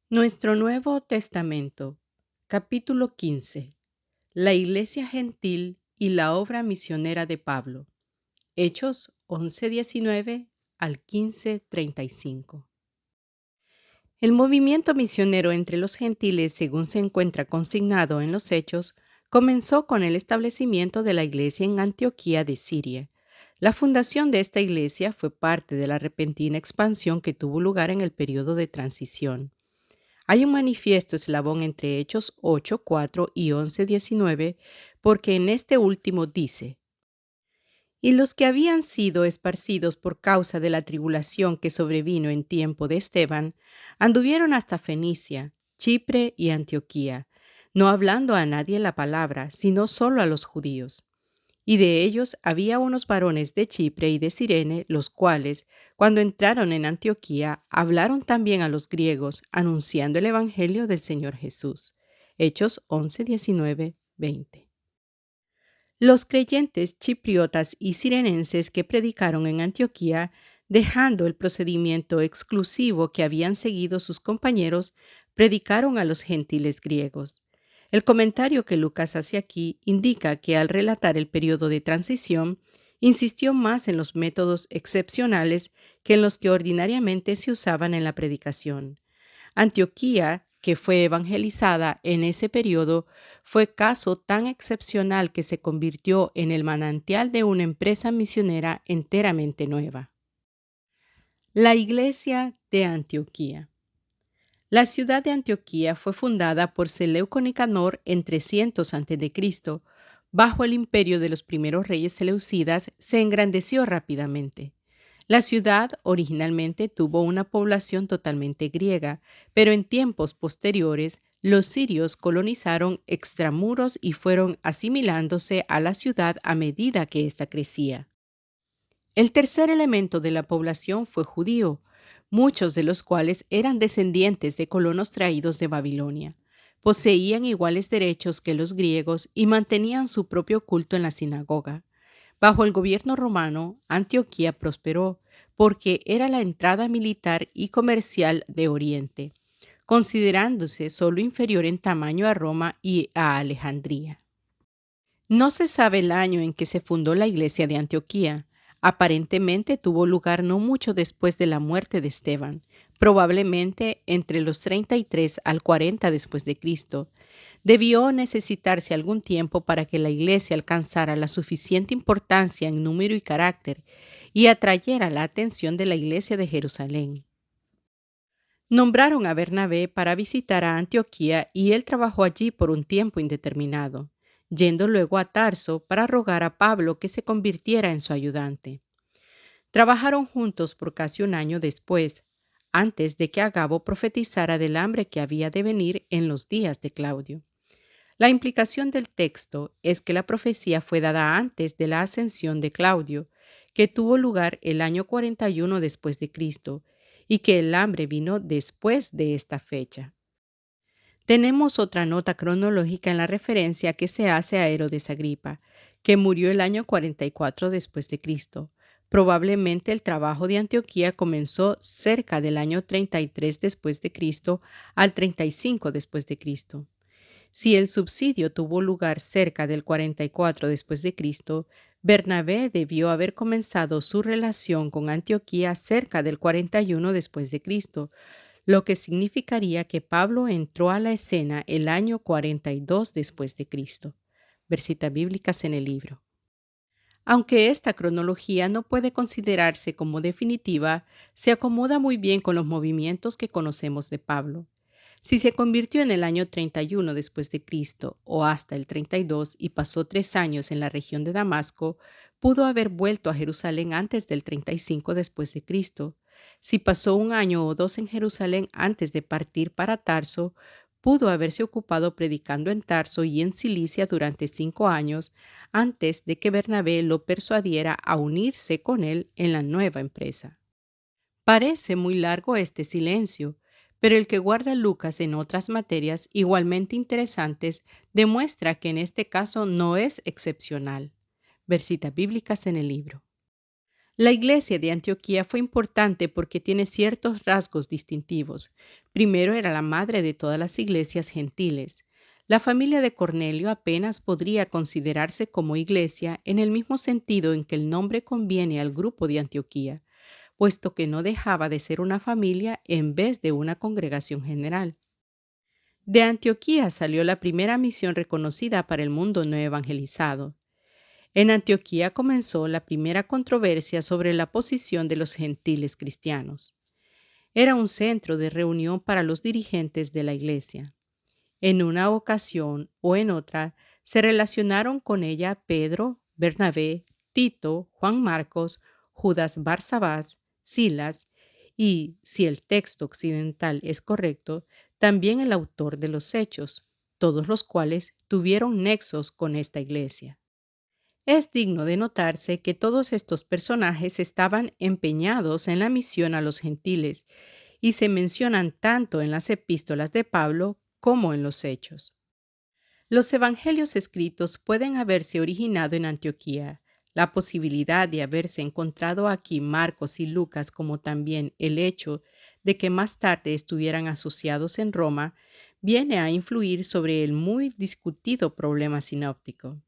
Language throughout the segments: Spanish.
Nuestro Nuevo Testamento, capítulo 15. La Iglesia Gentil y la obra misionera de Pablo. Hechos 11:19 al 15:35. El movimiento misionero entre los gentiles, según se encuentra consignado en los Hechos, comenzó con el establecimiento de la iglesia en Antioquía de Siria. La fundación de esta iglesia fue parte de la repentina expansión que tuvo lugar en el periodo de transición. Hay un manifiesto eslabón entre Hechos 8:4 y 11:19, porque en este último dice: Y los que habían sido esparcidos por causa de la tribulación que sobrevino en tiempo de Esteban, anduvieron hasta Fenicia, Chipre y Antioquía, no hablando a nadie la palabra, sino solo a los judíos. Y de ellos había unos varones de Chipre y de Cirene, los cuales, cuando entraron en Antioquía, hablaron también a los griegos, anunciando el evangelio del Señor Jesús. Hechos 11:19, 20. Los creyentes chipriotas y cirenenses que predicaron en Antioquía, dejando el procedimiento exclusivo que habían seguido sus compañeros, predicaron a los gentiles griegos. El comentario que Lucas hace aquí indica que al relatar el periodo de transición, insistió más en los métodos excepcionales que en los que ordinariamente se usaban en la predicación. Antioquía, que fue evangelizada en ese periodo, fue caso tan excepcional que se convirtió en el manantial de una empresa misionera enteramente nueva. La Iglesia de Antioquía. La ciudad de Antioquía fue fundada por Seleuco Nicanor en 300 a.C. Bajo el imperio de los primeros reyes seleucidas, se engrandeció rápidamente. La ciudad originalmente tuvo una población totalmente griega, pero en tiempos posteriores los sirios colonizaron extramuros y fueron asimilándose a la ciudad a medida que ésta crecía. El tercer elemento de la población fue judío, muchos de los cuales eran descendientes de colonos traídos de Babilonia. Poseían iguales derechos que los griegos y mantenían su propio culto en la sinagoga. Bajo el gobierno romano, Antioquía prosperó porque era la entrada militar y comercial de Oriente, considerándose solo inferior en tamaño a Roma y a Alejandría. No se sabe el año en que se fundó la iglesia de Antioquía. Aparentemente tuvo lugar no mucho después de la muerte de Esteban, probablemente entre los 33 al 40 después de Cristo. Debió necesitarse algún tiempo para que la iglesia alcanzara la suficiente importancia en número y carácter y atrayera la atención de la iglesia de Jerusalén. Nombraron a Bernabé para visitar a Antioquía y él trabajó allí por un tiempo indeterminado, yendo luego a Tarso para rogar a Pablo que se convirtiera en su ayudante. Trabajaron juntos por casi un año después, antes de que Agabo profetizara del hambre que había de venir en los días de Claudio. La implicación del texto es que la profecía fue dada antes de la ascensión de Claudio, que tuvo lugar el año 41 después de Cristo, y que el hambre vino después de esta fecha. Tenemos otra nota cronológica en la referencia que se hace a Herodes Agripa, que murió el año 44 después de Cristo. Probablemente el trabajo de Antioquía comenzó cerca del año 33 después de Cristo al 35 después de Cristo. Si el subsidio tuvo lugar cerca del 44 después de Cristo, Bernabé debió haber comenzado su relación con Antioquía cerca del 41 después de Cristo, lo que significaría que Pablo entró a la escena el año 42 después de Cristo. Versitas bíblicas en el libro. Aunque esta cronología no puede considerarse como definitiva, se acomoda muy bien con los movimientos que conocemos de Pablo. Si se convirtió en el año 31 después de Cristo o hasta el 32 y pasó 3 años en la región de Damasco, pudo haber vuelto a Jerusalén antes del 35 después de Cristo. Si pasó 1 año o 2 en Jerusalén antes de partir para Tarso, pudo haberse ocupado predicando en Tarso y en Cilicia durante 5 años antes de que Bernabé lo persuadiera a unirse con él en la nueva empresa. Parece muy largo este silencio, pero el que guarda Lucas en otras materias igualmente interesantes demuestra que en este caso no es excepcional. Versitas bíblicas en el libro. La iglesia de Antioquía fue importante porque tiene ciertos rasgos distintivos. Primero, era la madre de todas las iglesias gentiles. La familia de Cornelio apenas podría considerarse como iglesia en el mismo sentido en que el nombre conviene al grupo de Antioquía, puesto que no dejaba de ser una familia en vez de una congregación general. De Antioquía salió la primera misión reconocida para el mundo no evangelizado. En Antioquía comenzó la primera controversia sobre la posición de los gentiles cristianos. Era un centro de reunión para los dirigentes de la iglesia. En una ocasión o en otra se relacionaron con ella Pedro, Bernabé, Tito, Juan Marcos, Judas Barsabás, Silas y, si el texto occidental es correcto, también el autor de los Hechos, todos los cuales tuvieron nexos con esta iglesia. Es digno de notarse que todos estos personajes estaban empeñados en la misión a los gentiles y se mencionan tanto en las epístolas de Pablo como en los Hechos. Los evangelios escritos pueden haberse originado en Antioquía. La posibilidad de haberse encontrado aquí Marcos y Lucas, como también el hecho de que más tarde estuvieran asociados en Roma, viene a influir sobre el muy discutido problema sinóptico.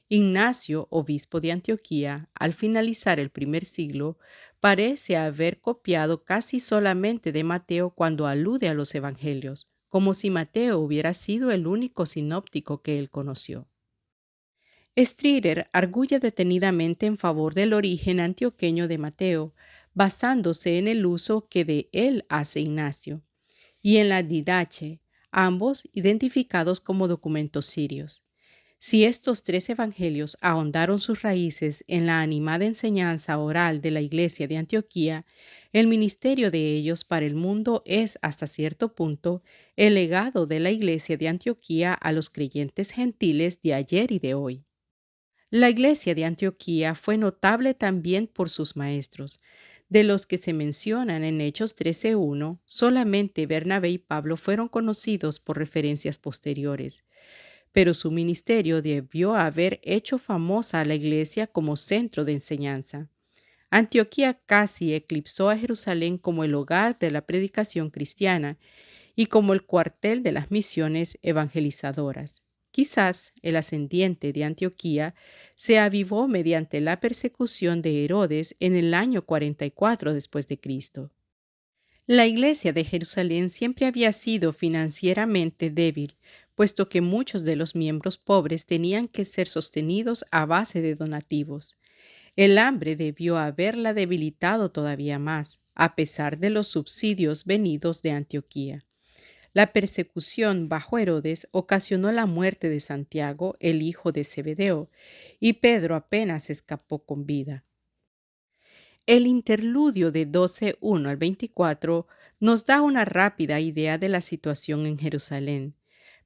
Ignacio, obispo de Antioquía, al finalizar el primer siglo, parece haber copiado casi solamente de Mateo cuando alude a los evangelios, como si Mateo hubiera sido el único sinóptico que él conoció. Strider arguye detenidamente en favor del origen antioqueño de Mateo, basándose en el uso que de él hace Ignacio, y en la Didache, ambos identificados como documentos sirios. Si estos tres evangelios ahondaron sus raíces en la animada enseñanza oral de la Iglesia de Antioquía, el ministerio de ellos para el mundo es, hasta cierto punto, el legado de la Iglesia de Antioquía a los creyentes gentiles de ayer y de hoy. La Iglesia de Antioquía fue notable también por sus maestros. De los que se mencionan en Hechos 13:1, solamente Bernabé y Pablo fueron conocidos por referencias posteriores, pero su ministerio debió haber hecho famosa a la iglesia como centro de enseñanza. Antioquía casi eclipsó a Jerusalén como el hogar de la predicación cristiana y como el cuartel de las misiones evangelizadoras. Quizás el ascendiente de Antioquía se avivó mediante la persecución de Herodes en el año 44 después de Cristo. La iglesia de Jerusalén siempre había sido financieramente débil, puesto que muchos de los miembros pobres tenían que ser sostenidos a base de donativos. El hambre debió haberla debilitado todavía más, a pesar de los subsidios venidos de Antioquía. La persecución bajo Herodes ocasionó la muerte de Santiago, el hijo de Zebedeo, y Pedro apenas escapó con vida. El interludio de 12:1 al 24 nos da una rápida idea de la situación en Jerusalén,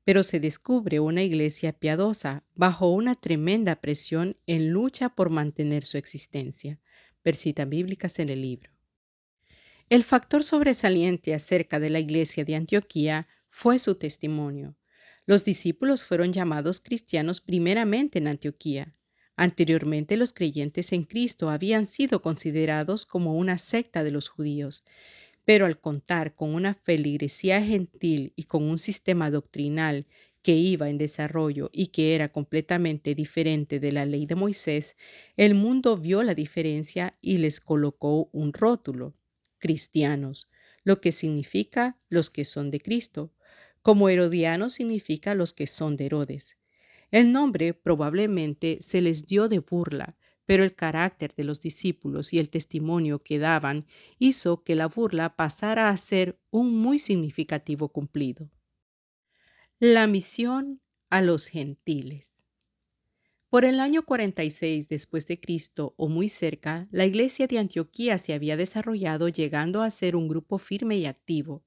pero se descubre una iglesia piadosa bajo una tremenda presión en lucha por mantener su existencia. Ver citas bíblicas en el libro. El factor sobresaliente acerca de la iglesia de Antioquía fue su testimonio. Los discípulos fueron llamados cristianos primeramente en Antioquía. Anteriormente, los creyentes en Cristo habían sido considerados como una secta de los judíos, pero al contar con una feligresía gentil y con un sistema doctrinal que iba en desarrollo y que era completamente diferente de la ley de Moisés, el mundo vio la diferencia y les colocó un rótulo: cristianos, lo que significa los que son de Cristo, como herodianos significa los que son de Herodes. El nombre probablemente se les dio de burla, pero el carácter de los discípulos y el testimonio que daban hizo que la burla pasara a ser un muy significativo cumplido. La misión a los gentiles. Por el año 46 después de Cristo o muy cerca, la iglesia de Antioquía se había desarrollado, llegando a ser un grupo firme y activo.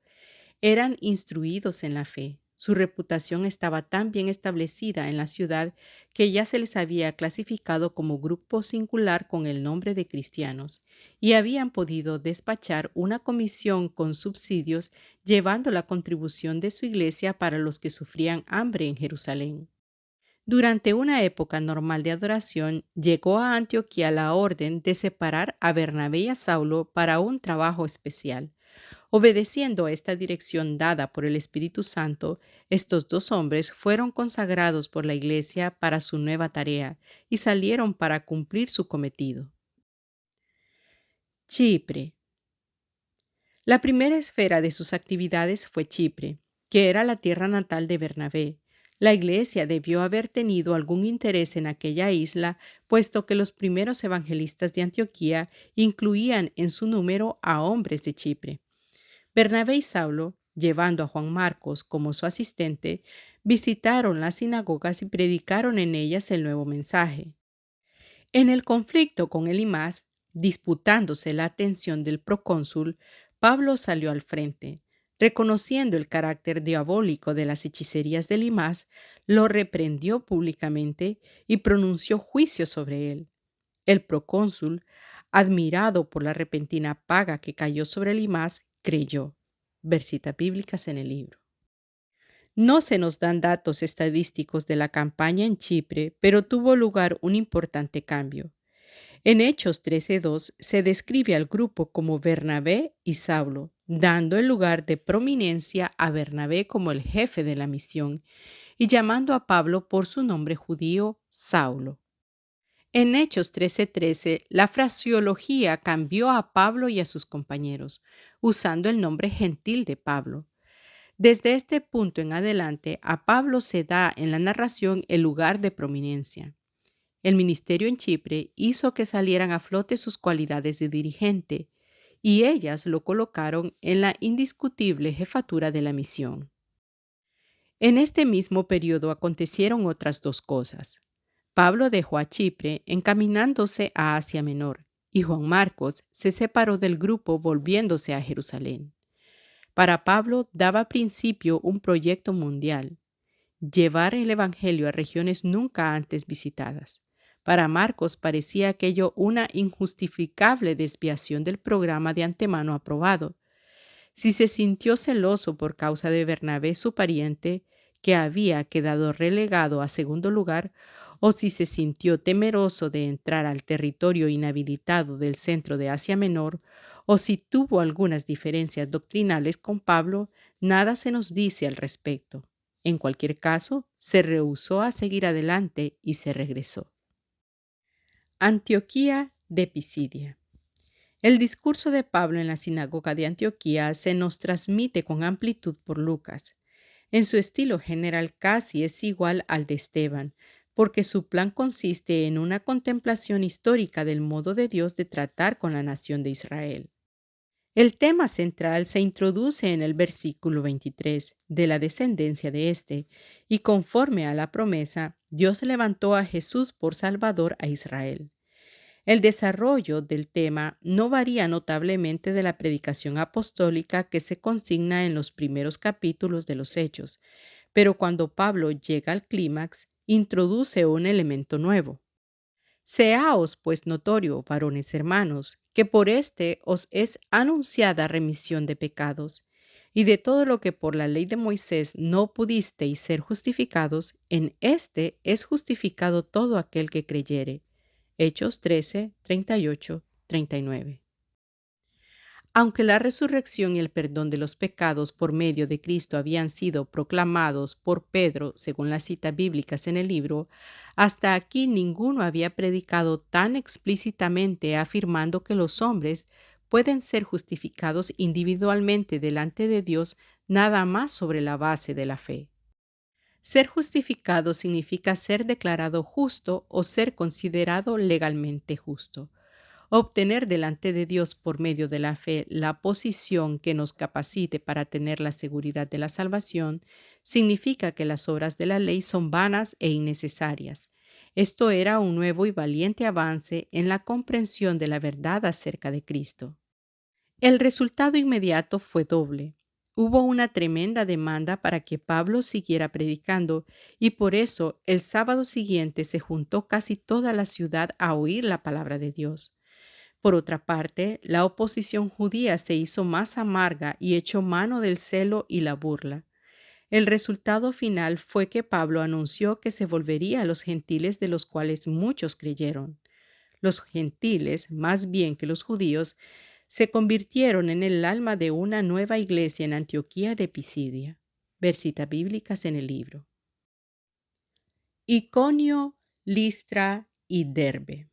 Eran instruidos en la fe. Su reputación estaba tan bien establecida en la ciudad que ya se les había clasificado como grupo singular con el nombre de cristianos, y habían podido despachar una comisión con subsidios, llevando la contribución de su iglesia para los que sufrían hambre en Jerusalén. Durante una época normal de adoración, llegó a Antioquía la orden de separar a Bernabé y a Saulo para un trabajo especial. Obedeciendo a esta dirección dada por el Espíritu Santo, estos dos hombres fueron consagrados por la Iglesia para su nueva tarea y salieron para cumplir su cometido. Chipre. La primera esfera de sus actividades fue Chipre, que era la tierra natal de Bernabé. La Iglesia debió haber tenido algún interés en aquella isla, puesto que los primeros evangelistas de Antioquía incluían en su número a hombres de Chipre. Bernabé y Saulo, llevando a Juan Marcos como su asistente, visitaron las sinagogas y predicaron en ellas el nuevo mensaje. En el conflicto con Elimas, disputándose la atención del procónsul, Pablo salió al frente. Reconociendo el carácter diabólico de las hechicerías de Elimas, lo reprendió públicamente y pronunció juicio sobre él. El procónsul, admirado por la repentina paga que cayó sobre Elimas, creyó. Versitas bíblicas en el libro. No se nos dan datos estadísticos de la campaña en Chipre, pero tuvo lugar un importante cambio. En Hechos 13:2 se describe al grupo como Bernabé y Saulo, dando el lugar de prominencia a Bernabé como el jefe de la misión y llamando a Pablo por su nombre judío, Saulo. En Hechos 13:13, la fraseología cambió a Pablo y a sus compañeros, usando el nombre gentil de Pablo. Desde este punto en adelante, a Pablo se da en la narración el lugar de prominencia. El ministerio en Chipre hizo que salieran a flote sus cualidades de dirigente, y ellas lo colocaron en la indiscutible jefatura de la misión. En este mismo periodo acontecieron otras dos cosas. Pablo dejó a Chipre encaminándose a Asia Menor, y Juan Marcos se separó del grupo volviéndose a Jerusalén. Para Pablo daba principio un proyecto mundial: llevar el Evangelio a regiones nunca antes visitadas. Para Marcos parecía aquello una injustificable desviación del programa de antemano aprobado. Si se sintió celoso por causa de Bernabé, su pariente, que había quedado relegado a segundo lugar, o si se sintió temeroso de entrar al territorio inhabilitado del centro de Asia Menor, o si tuvo algunas diferencias doctrinales con Pablo, nada se nos dice al respecto. En cualquier caso, se rehusó a seguir adelante y se regresó. Antioquía de Pisidia. El discurso de Pablo en la sinagoga de Antioquía se nos transmite con amplitud por Lucas. En su estilo general casi es igual al de Esteban, porque su plan consiste en una contemplación histórica del modo de Dios de tratar con la nación de Israel. El tema central se introduce en el versículo 23 de la descendencia de éste, y conforme a la promesa, Dios levantó a Jesús por Salvador a Israel. El desarrollo del tema no varía notablemente de la predicación apostólica que se consigna en los primeros capítulos de los Hechos, pero cuando Pablo llega al clímax, introduce un elemento nuevo. Seaos pues notorio, varones hermanos, que por éste os es anunciada remisión de pecados, y de todo lo que por la ley de Moisés no pudisteis ser justificados, en éste es justificado todo aquel que creyere. Hechos 13, 38, 39. Aunque la resurrección y el perdón de los pecados por medio de Cristo habían sido proclamados por Pedro, según las citas bíblicas en el libro, hasta aquí ninguno había predicado tan explícitamente afirmando que los hombres pueden ser justificados individualmente delante de Dios nada más sobre la base de la fe. Ser justificado significa ser declarado justo o ser considerado legalmente justo. Obtener delante de Dios por medio de la fe la posición que nos capacite para tener la seguridad de la salvación significa que las obras de la ley son vanas e innecesarias. Esto era un nuevo y valiente avance en la comprensión de la verdad acerca de Cristo. El resultado inmediato fue doble. Hubo una tremenda demanda para que Pablo siguiera predicando, y por eso el sábado siguiente se juntó casi toda la ciudad a oír la palabra de Dios. Por otra parte, la oposición judía se hizo más amarga y echó mano del celo y la burla. El resultado final fue que Pablo anunció que se volvería a los gentiles, de los cuales muchos creyeron. Los gentiles, más bien que los judíos, se convirtieron en el alma de una nueva iglesia en Antioquía de Pisidia. Ver citas bíblicas en el libro. Iconio, Listra y Derbe.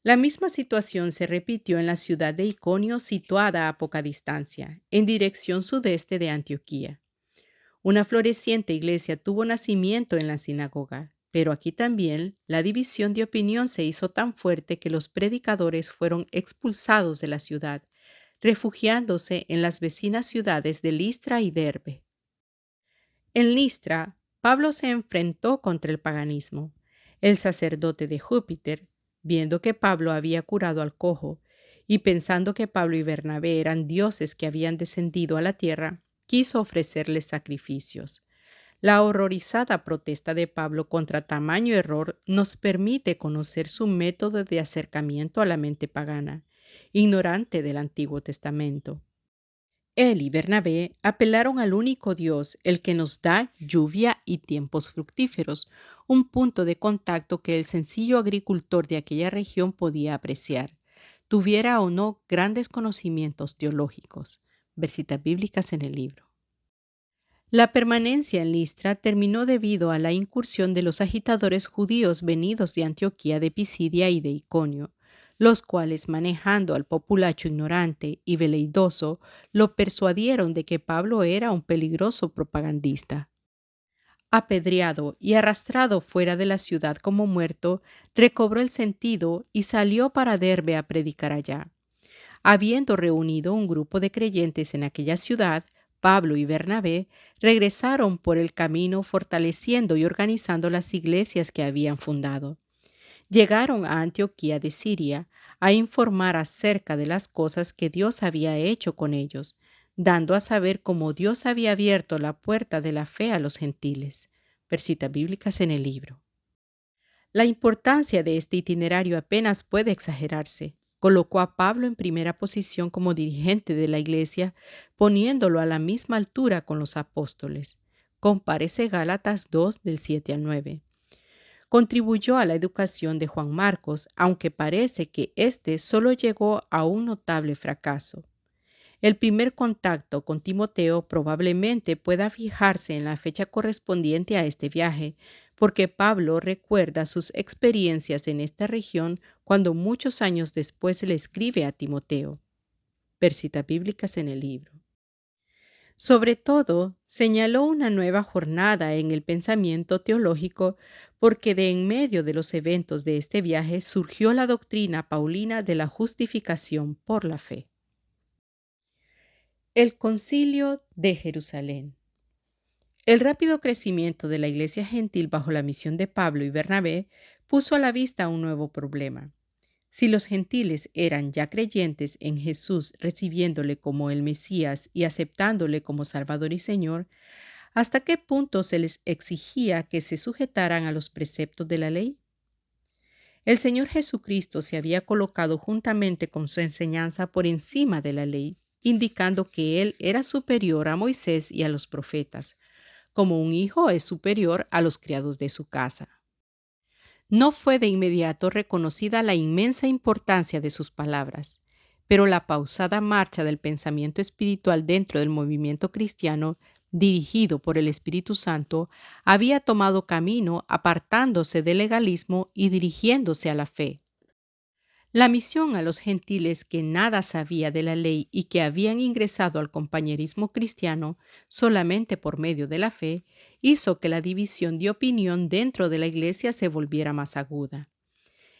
La misma situación se repitió en la ciudad de Iconio, situada a poca distancia, en dirección sudeste de Antioquía. Una floreciente iglesia tuvo nacimiento en la sinagoga, pero aquí también la división de opinión se hizo tan fuerte que los predicadores fueron expulsados de la ciudad, refugiándose en las vecinas ciudades de Listra y Derbe. En Listra, Pablo se enfrentó contra el paganismo. El sacerdote de Júpiter, viendo que Pablo había curado al cojo y pensando que Pablo y Bernabé eran dioses que habían descendido a la tierra, quiso ofrecerles sacrificios. La horrorizada protesta de Pablo contra tamaño error nos permite conocer su método de acercamiento a la mente pagana, ignorante del Antiguo Testamento. Él y Bernabé apelaron al único Dios, el que nos da lluvia y tiempos fructíferos, un punto de contacto que el sencillo agricultor de aquella región podía apreciar, tuviera o no grandes conocimientos teológicos. Ver citas bíblicas en el libro. La permanencia en Listra terminó debido a la incursión de los agitadores judíos venidos de Antioquía de Pisidia y de Iconio, los cuales, manejando al populacho ignorante y veleidoso, lo persuadieron de que Pablo era un peligroso propagandista. Apedreado y arrastrado fuera de la ciudad como muerto, recobró el sentido y salió para Derbe a predicar allá. Habiendo reunido un grupo de creyentes en aquella ciudad, Pablo y Bernabé regresaron por el camino fortaleciendo y organizando las iglesias que habían fundado. Llegaron a Antioquía de Siria a informar acerca de las cosas que Dios había hecho con ellos, dando a saber cómo Dios había abierto la puerta de la fe a los gentiles. Ver citas bíblicas en el libro. La importancia de este itinerario apenas puede exagerarse. Colocó a Pablo en primera posición como dirigente de la iglesia, poniéndolo a la misma altura con los apóstoles. Compárese Gálatas 2 del 7 al 9. Contribuyó a la educación de Juan Marcos, aunque parece que éste solo llegó a un notable fracaso. El primer contacto con Timoteo probablemente pueda fijarse en la fecha correspondiente a este viaje, porque Pablo recuerda sus experiencias en esta región cuando muchos años después le escribe a Timoteo. Ver citas bíblicas en el libro. Sobre todo, señaló una nueva jornada en el pensamiento teológico porque de en medio de los eventos de este viaje surgió la doctrina paulina de la justificación por la fe. El Concilio de Jerusalén. El rápido crecimiento de la iglesia gentil bajo la misión de Pablo y Bernabé puso a la vista un nuevo problema. Si los gentiles eran ya creyentes en Jesús, recibiéndole como el Mesías y aceptándole como Salvador y Señor, ¿hasta qué punto se les exigía que se sujetaran a los preceptos de la ley? El Señor Jesucristo se había colocado juntamente con su enseñanza por encima de la ley, indicando que Él era superior a Moisés y a los profetas, como un hijo es superior a los criados de su casa. No fue de inmediato reconocida la inmensa importancia de sus palabras, pero la pausada marcha del pensamiento espiritual dentro del movimiento cristiano, dirigido por el Espíritu Santo, había tomado camino apartándose del legalismo y dirigiéndose a la fe. La misión a los gentiles que nada sabía de la ley y que habían ingresado al compañerismo cristiano solamente por medio de la fe, hizo que la división de opinión dentro de la iglesia se volviera más aguda.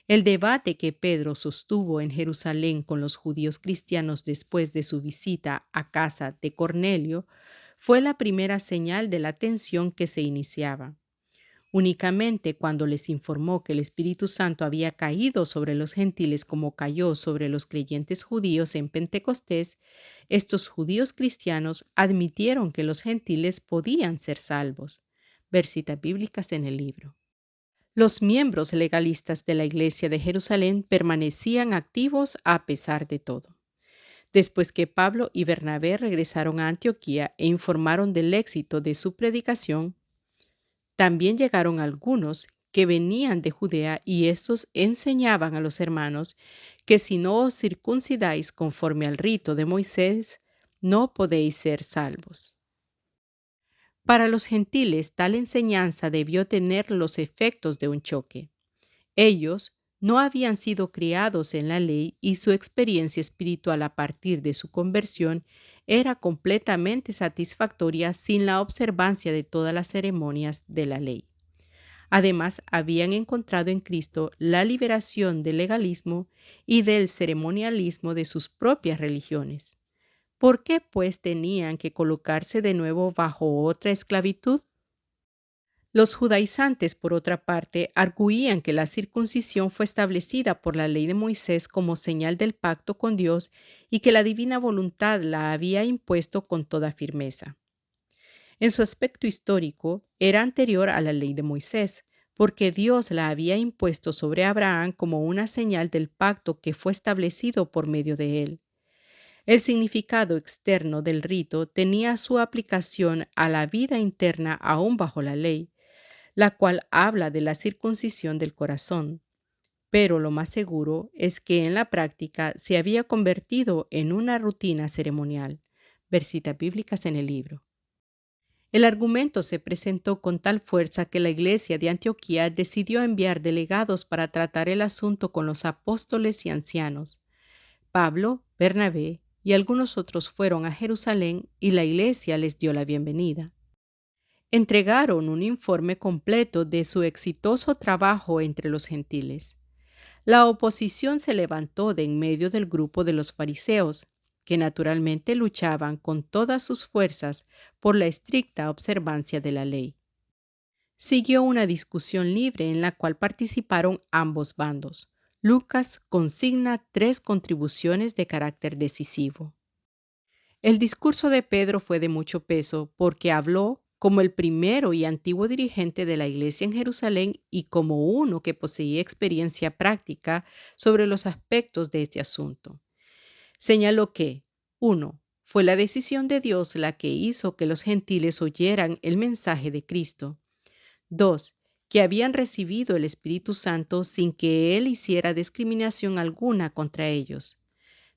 El debate que Pedro sostuvo en Jerusalén con los judíos cristianos después de su visita a casa de Cornelio fue la primera señal de la tensión que se iniciaba. Únicamente cuando les informó que el Espíritu Santo había caído sobre los gentiles como cayó sobre los creyentes judíos en Pentecostés, estos judíos cristianos admitieron que los gentiles podían ser salvos. Ver citas bíblicas en el libro. Los miembros legalistas de la Iglesia de Jerusalén permanecían activos a pesar de todo. Después que Pablo y Bernabé regresaron a Antioquía e informaron del éxito de su predicación, también llegaron algunos que venían de Judea y estos enseñaban a los hermanos que si no os circuncidáis conforme al rito de Moisés, no podéis ser salvos. Para los gentiles, tal enseñanza debió tener los efectos de un choque. Ellos no habían sido criados en la ley y su experiencia espiritual a partir de su conversión era completamente satisfactoria sin la observancia de todas las ceremonias de la ley. Además, habían encontrado en Cristo la liberación del legalismo y del ceremonialismo de sus propias religiones. ¿Por qué, pues, tenían que colocarse de nuevo bajo otra esclavitud? Los judaizantes, por otra parte, arguían que la circuncisión fue establecida por la ley de Moisés como señal del pacto con Dios y que la divina voluntad la había impuesto con toda firmeza. En su aspecto histórico, era anterior a la ley de Moisés, porque Dios la había impuesto sobre Abraham como una señal del pacto que fue establecido por medio de él. El significado externo del rito tenía su aplicación a la vida interna aún bajo la ley, la cual habla de la circuncisión del corazón. Pero lo más seguro es que en la práctica se había convertido en una rutina ceremonial. Ver citas bíblicas en el libro. El argumento se presentó con tal fuerza que la iglesia de Antioquía decidió enviar delegados para tratar el asunto con los apóstoles y ancianos. Pablo, Bernabé y algunos otros fueron a Jerusalén y la iglesia les dio la bienvenida. Entregaron un informe completo de su exitoso trabajo entre los gentiles. La oposición se levantó de en medio del grupo de los fariseos, que naturalmente luchaban con todas sus fuerzas por la estricta observancia de la ley. Siguió una discusión libre en la cual participaron ambos bandos. Lucas consigna 3 contribuciones de carácter decisivo. El discurso de Pedro fue de mucho peso porque habló como el primero y antiguo dirigente de la iglesia en Jerusalén y como uno que poseía experiencia práctica sobre los aspectos de este asunto. Señaló que, 1. Fue la decisión de Dios la que hizo que los gentiles oyeran el mensaje de Cristo. 2. Que habían recibido el Espíritu Santo sin que Él hiciera discriminación alguna contra ellos.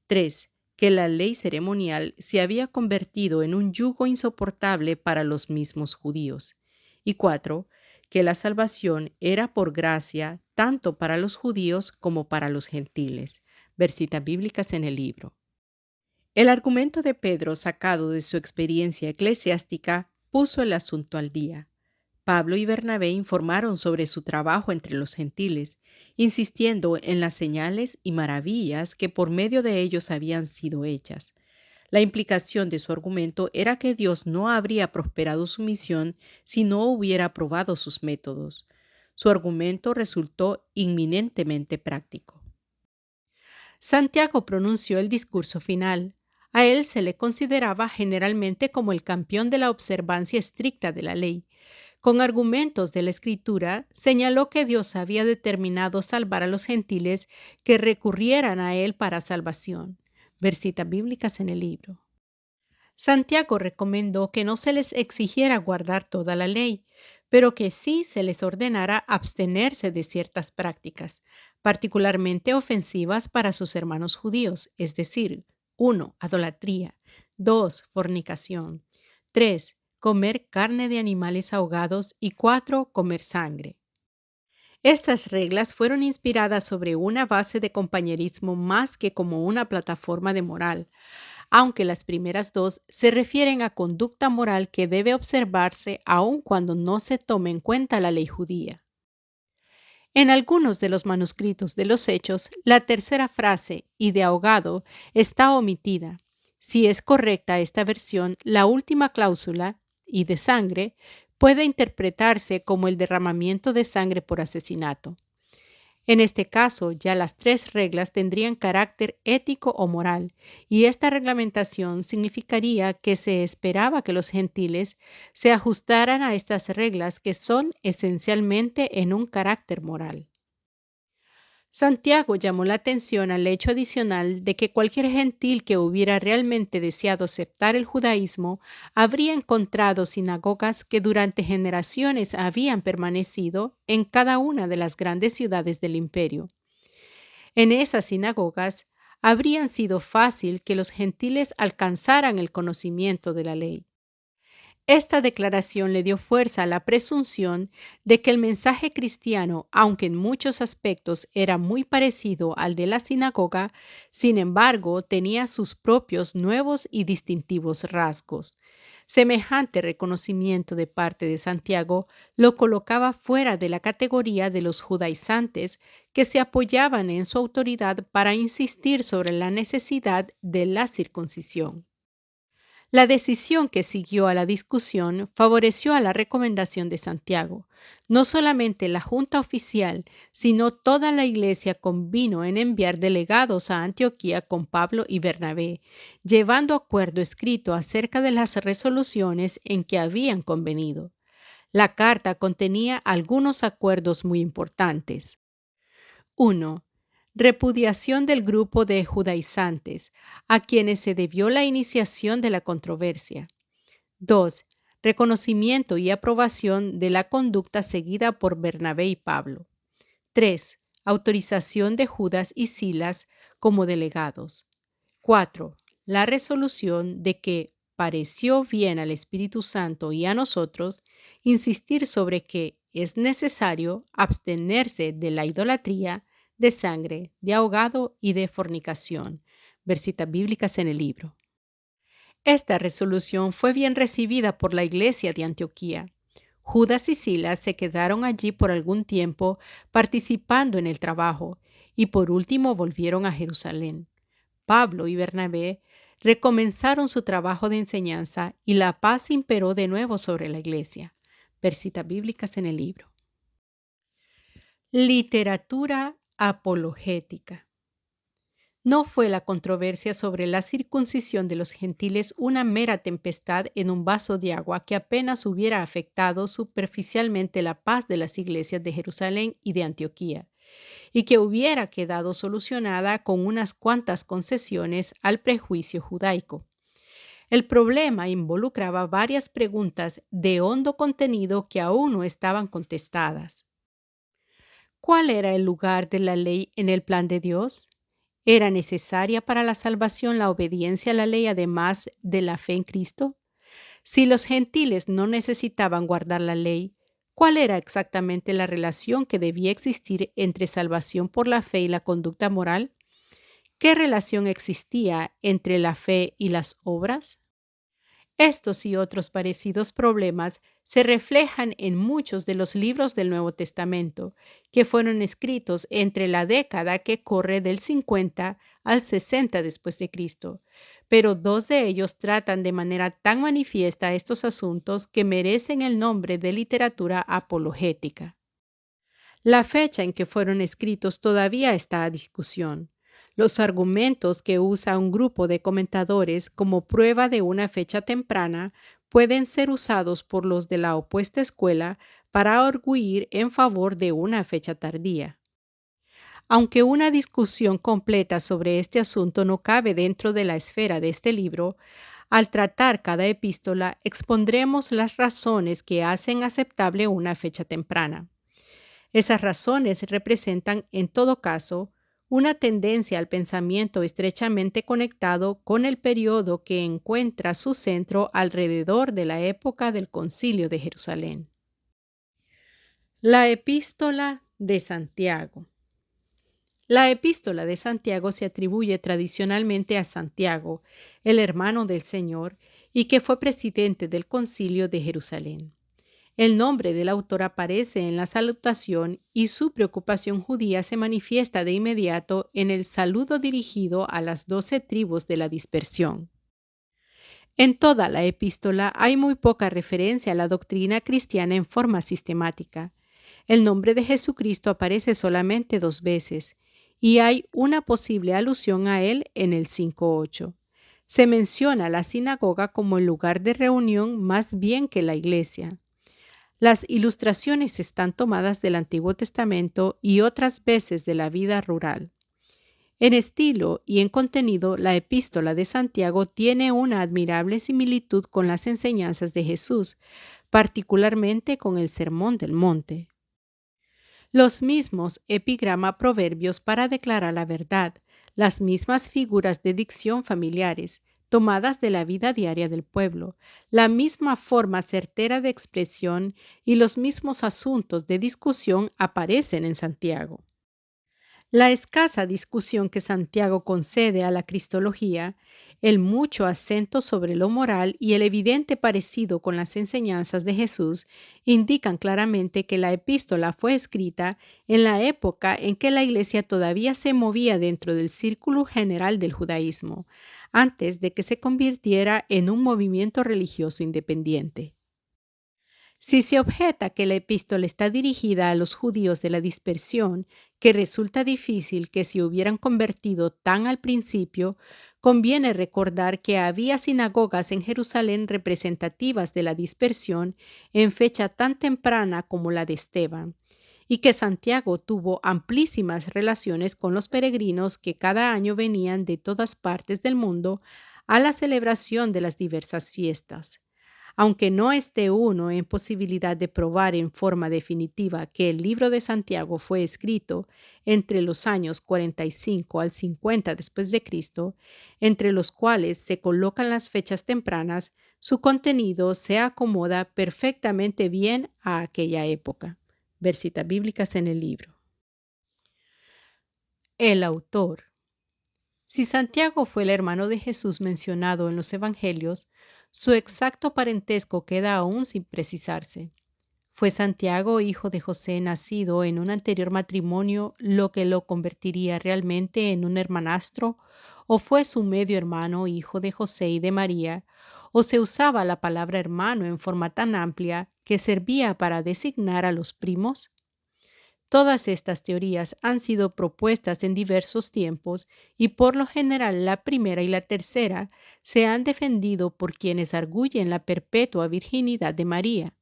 3. Que la ley ceremonial se había convertido en un yugo insoportable para los mismos judíos. Y 4. Que la salvación era por gracia tanto para los judíos como para los gentiles. Ver citas bíblicas en el libro. El argumento de Pedro, sacado de su experiencia eclesiástica, puso el asunto al día. Pablo y Bernabé informaron sobre su trabajo entre los gentiles, insistiendo en las señales y maravillas que por medio de ellos habían sido hechas. La implicación de su argumento era que Dios no habría prosperado su misión si no hubiera aprobado sus métodos. Su argumento resultó inminentemente práctico. Santiago pronunció el discurso final. A él se le consideraba generalmente como el campeón de la observancia estricta de la ley. Con argumentos de la Escritura, señaló que Dios había determinado salvar a los gentiles que recurrieran a Él para salvación. Ver citas bíblicas en el libro. Santiago recomendó que no se les exigiera guardar toda la ley, pero que sí se les ordenara abstenerse de ciertas prácticas, particularmente ofensivas para sus hermanos judíos, es decir, 1. Idolatría, 2. Fornicación, 3. Comer carne de animales ahogados y 4. Comer sangre. Estas reglas fueron inspiradas sobre una base de compañerismo más que como una plataforma de moral, aunque las primeras 2 se refieren a conducta moral que debe observarse aun cuando no se tome en cuenta la ley judía. En algunos de los manuscritos de los Hechos, la tercera frase, y de ahogado, está omitida. Si es correcta esta versión, la última cláusula, y de sangre, puede interpretarse como el derramamiento de sangre por asesinato. En este caso, ya las 3 reglas tendrían carácter ético o moral, y esta reglamentación significaría que se esperaba que los gentiles se ajustaran a estas reglas que son esencialmente en un carácter moral. Santiago llamó la atención al hecho adicional de que cualquier gentil que hubiera realmente deseado aceptar el judaísmo habría encontrado sinagogas que durante generaciones habían permanecido en cada una de las grandes ciudades del imperio. En esas sinagogas habrían sido fácil que los gentiles alcanzaran el conocimiento de la ley. Esta declaración le dio fuerza a la presunción de que el mensaje cristiano, aunque en muchos aspectos era muy parecido al de la sinagoga, sin embargo tenía sus propios nuevos y distintivos rasgos. Semejante reconocimiento de parte de Santiago lo colocaba fuera de la categoría de los judaizantes que se apoyaban en su autoridad para insistir sobre la necesidad de la circuncisión. La decisión que siguió a la discusión favoreció a la recomendación de Santiago. No solamente la junta oficial, sino toda la iglesia convino en enviar delegados a Antioquía con Pablo y Bernabé, llevando acuerdo escrito acerca de las resoluciones en que habían convenido. La carta contenía algunos acuerdos muy importantes. 1. Repudiación del grupo de judaizantes, a quienes se debió la iniciación de la controversia. 2. Reconocimiento y aprobación de la conducta seguida por Bernabé y Pablo. 3. Autorización de Judas y Silas como delegados. 4. La resolución de que pareció bien al Espíritu Santo y a nosotros insistir sobre que es necesario abstenerse de la idolatría, de sangre, de ahogado y de fornicación. Versitas bíblicas en el libro. Esta resolución fue bien recibida por la iglesia de Antioquía. Judas y Silas se quedaron allí por algún tiempo participando en el trabajo y por último volvieron a Jerusalén. Pablo y Bernabé recomenzaron su trabajo de enseñanza y la paz imperó de nuevo sobre la iglesia. Versitas bíblicas en el libro. Literatura apologética. No fue la controversia sobre la circuncisión de los gentiles una mera tempestad en un vaso de agua que apenas hubiera afectado superficialmente la paz de las iglesias de Jerusalén y de Antioquía, y que hubiera quedado solucionada con unas cuantas concesiones al prejuicio judaico. El problema involucraba varias preguntas de hondo contenido que aún no estaban contestadas. ¿Cuál era el lugar de la ley en el plan de Dios? ¿Era necesaria para la salvación la obediencia a la ley además de la fe en Cristo? Si los gentiles no necesitaban guardar la ley, ¿cuál era exactamente la relación que debía existir entre salvación por la fe y la conducta moral? ¿Qué relación existía entre la fe y las obras? Estos y otros parecidos problemas se reflejan en muchos de los libros del Nuevo Testamento, que fueron escritos entre la década que corre del 50 al 60 después de Cristo, pero dos de ellos tratan de manera tan manifiesta estos asuntos que merecen el nombre de literatura apologética. La fecha en que fueron escritos todavía está a discusión. Los argumentos que usa un grupo de comentadores como prueba de una fecha temprana pueden ser usados por los de la opuesta escuela para arguir en favor de una fecha tardía. Aunque una discusión completa sobre este asunto no cabe dentro de la esfera de este libro, al tratar cada epístola expondremos las razones que hacen aceptable una fecha temprana. Esas razones representan, en todo caso, una tendencia al pensamiento estrechamente conectado con el periodo que encuentra su centro alrededor de la época del Concilio de Jerusalén. La Epístola de Santiago. La Epístola de Santiago se atribuye tradicionalmente a Santiago, el hermano del Señor, y que fue presidente del Concilio de Jerusalén. El nombre del autor aparece en la salutación y su preocupación judía se manifiesta de inmediato en el saludo dirigido a las 12 tribus de la dispersión. En toda la epístola hay muy poca referencia a la doctrina cristiana en forma sistemática. El nombre de Jesucristo aparece solamente 2 veces y hay una posible alusión a él en el 5:8. Se menciona la sinagoga como el lugar de reunión más bien que la iglesia. Las ilustraciones están tomadas del Antiguo Testamento y otras veces de la vida rural. En estilo y en contenido, la epístola de Santiago tiene una admirable similitud con las enseñanzas de Jesús, particularmente con el Sermón del Monte. Los mismos epigrama proverbios para declarar la verdad, las mismas figuras de dicción familiares, tomadas de la vida diaria del pueblo, la misma forma certera de expresión y los mismos asuntos de discusión aparecen en Santiago. La escasa discusión que Santiago concede a la cristología, el mucho acento sobre lo moral y el evidente parecido con las enseñanzas de Jesús indican claramente que la epístola fue escrita en la época en que la Iglesia todavía se movía dentro del círculo general del judaísmo, antes de que se convirtiera en un movimiento religioso independiente. Si se objeta que la epístola está dirigida a los judíos de la dispersión, que resulta difícil que se hubieran convertido tan al principio, conviene recordar que había sinagogas en Jerusalén representativas de la dispersión en fecha tan temprana como la de Esteban, y que Santiago tuvo amplísimas relaciones con los peregrinos que cada año venían de todas partes del mundo a la celebración de las diversas fiestas. Aunque no esté uno en posibilidad de probar en forma definitiva que el libro de Santiago fue escrito entre los años 45 al 50 después de Cristo, entre los cuales se colocan las fechas tempranas, su contenido se acomoda perfectamente bien a aquella época. Ver citas bíblicas en el libro. El autor. Si Santiago fue el hermano de Jesús mencionado en los Evangelios, su exacto parentesco queda aún sin precisarse. ¿Fue Santiago hijo de José nacido en un anterior matrimonio lo que lo convertiría realmente en un hermanastro? ¿O fue su medio hermano hijo de José y de María? ¿O se usaba la palabra hermano en forma tan amplia que servía para designar a los primos? Todas estas teorías han sido propuestas en diversos tiempos y por lo general la primera y la tercera se han defendido por quienes arguyen la perpetua virginidad de María.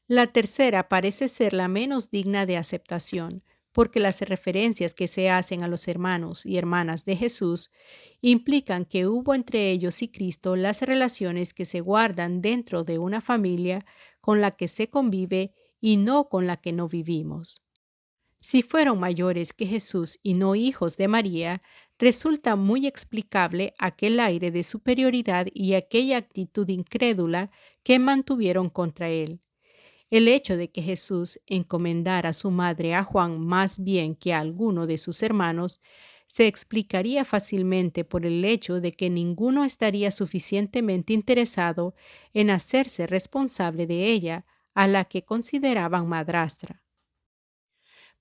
La tercera parece ser la menos digna de aceptación, porque las referencias que se hacen a los hermanos y hermanas de Jesús implican que hubo entre ellos y Cristo las relaciones que se guardan dentro de una familia con la que se convive y no con la que no vivimos. Si fueron mayores que Jesús y no hijos de María, resulta muy explicable aquel aire de superioridad y aquella actitud incrédula que mantuvieron contra él. El hecho de que Jesús encomendara a su madre a Juan más bien que a alguno de sus hermanos se explicaría fácilmente por el hecho de que ninguno estaría suficientemente interesado en hacerse responsable de ella, a la que consideraban madrastra.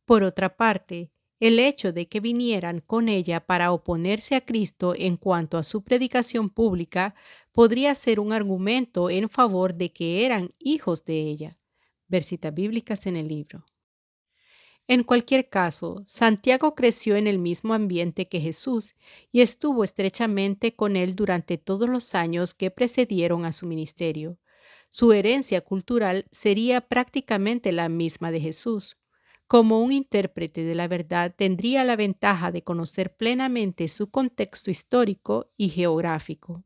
Por otra parte, el hecho de que vinieran con ella para oponerse a Cristo en cuanto a su predicación pública podría ser un argumento en favor de que eran hijos de ella. Ver citas bíblicas en el libro. En cualquier caso, Santiago creció en el mismo ambiente que Jesús y estuvo estrechamente con él durante todos los años que precedieron a su ministerio. Su herencia cultural sería prácticamente la misma de Jesús. Como un intérprete de la verdad, tendría la ventaja de conocer plenamente su contexto histórico y geográfico.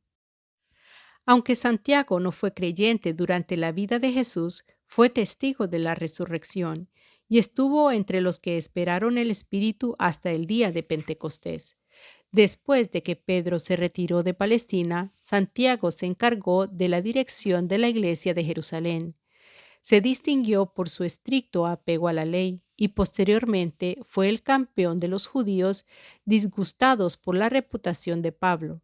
Aunque Santiago no fue creyente durante la vida de Jesús, fue testigo de la resurrección y estuvo entre los que esperaron el Espíritu hasta el día de Pentecostés. Después de que Pedro se retiró de Palestina, Santiago se encargó de la dirección de la iglesia de Jerusalén. Se distinguió por su estricto apego a la ley y posteriormente fue el campeón de los judíos disgustados por la reputación de Pablo.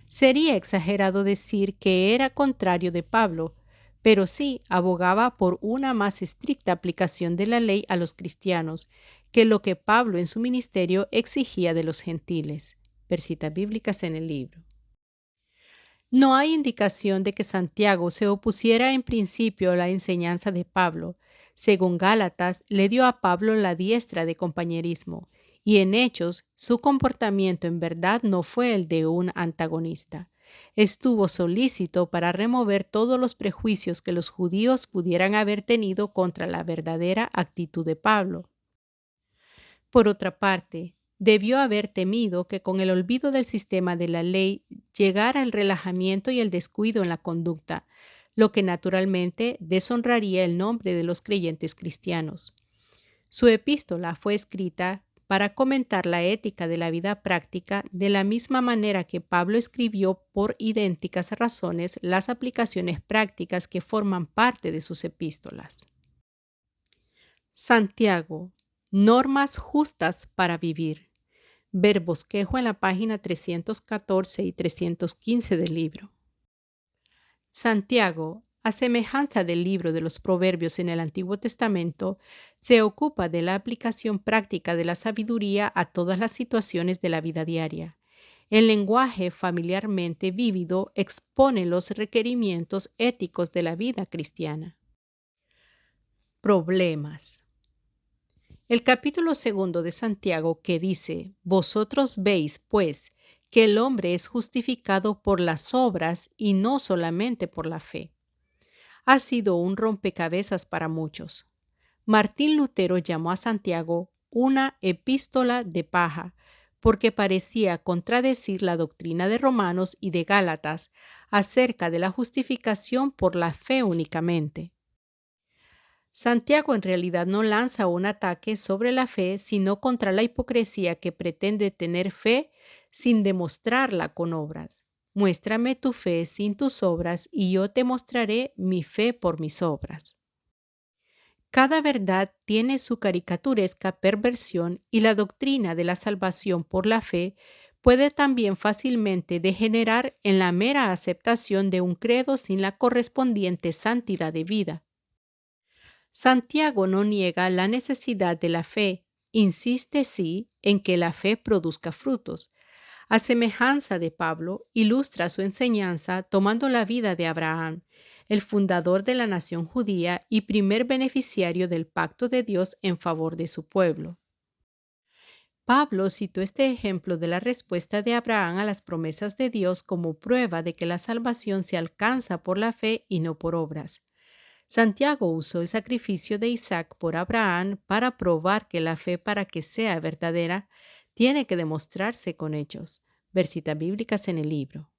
Sería exagerado decir que era contrario de Pablo, pero sí abogaba por una más estricta aplicación de la ley a los cristianos que lo que Pablo en su ministerio exigía de los gentiles. Ver citas bíblicas en el libro. No hay indicación de que Santiago se opusiera en principio a la enseñanza de Pablo. Según Gálatas, le dio a Pablo la diestra de compañerismo, y en hechos su comportamiento en verdad no fue el de un antagonista. estuvo solícito para remover todos los prejuicios que los judíos pudieran haber tenido contra la verdadera actitud de Pablo. Por otra parte, debió haber temido que con el olvido del sistema de la ley llegara el relajamiento y el descuido en la conducta, lo que naturalmente deshonraría el nombre de los creyentes cristianos. Su epístola fue escrita para comentar la ética de la vida práctica de la misma manera que Pablo escribió por idénticas razones las aplicaciones prácticas que forman parte de sus epístolas. Santiago, normas justas para vivir. Ver bosquejo en la página 314 y 315 del libro. Santiago, a semejanza del libro de los Proverbios en el Antiguo Testamento, se ocupa de la aplicación práctica de la sabiduría a todas las situaciones de la vida diaria. El lenguaje familiarmente vívido expone los requerimientos éticos de la vida cristiana. Problemas. El capítulo 2 de Santiago, que dice: Vosotros veis, pues, que el hombre es justificado por las obras y no solamente por la fe, ha sido un rompecabezas para muchos. Martín Lutero llamó a Santiago una epístola de paja, porque parecía contradecir la doctrina de Romanos y de Gálatas acerca de la justificación por la fe únicamente. Santiago en realidad no lanza un ataque sobre la fe, sino contra la hipocresía que pretende tener fe sin demostrarla con obras. Muéstrame tu fe sin tus obras y yo te mostraré mi fe por mis obras. Cada verdad tiene su caricaturesca perversión y la doctrina de la salvación por la fe puede también fácilmente degenerar en la mera aceptación de un credo sin la correspondiente santidad de vida. Santiago no niega la necesidad de la fe, insiste sí en que la fe produzca frutos. A semejanza de Pablo, ilustra su enseñanza tomando la vida de Abraham, el fundador de la nación judía y primer beneficiario del pacto de Dios en favor de su pueblo. Pablo citó este ejemplo de la respuesta de Abraham a las promesas de Dios como prueba de que la salvación se alcanza por la fe y no por obras. Santiago usó el sacrificio de Isaac por Abraham para probar que la fe, para que sea verdadera, tiene que demostrarse con hechos. Ver citas bíblicas en el libro.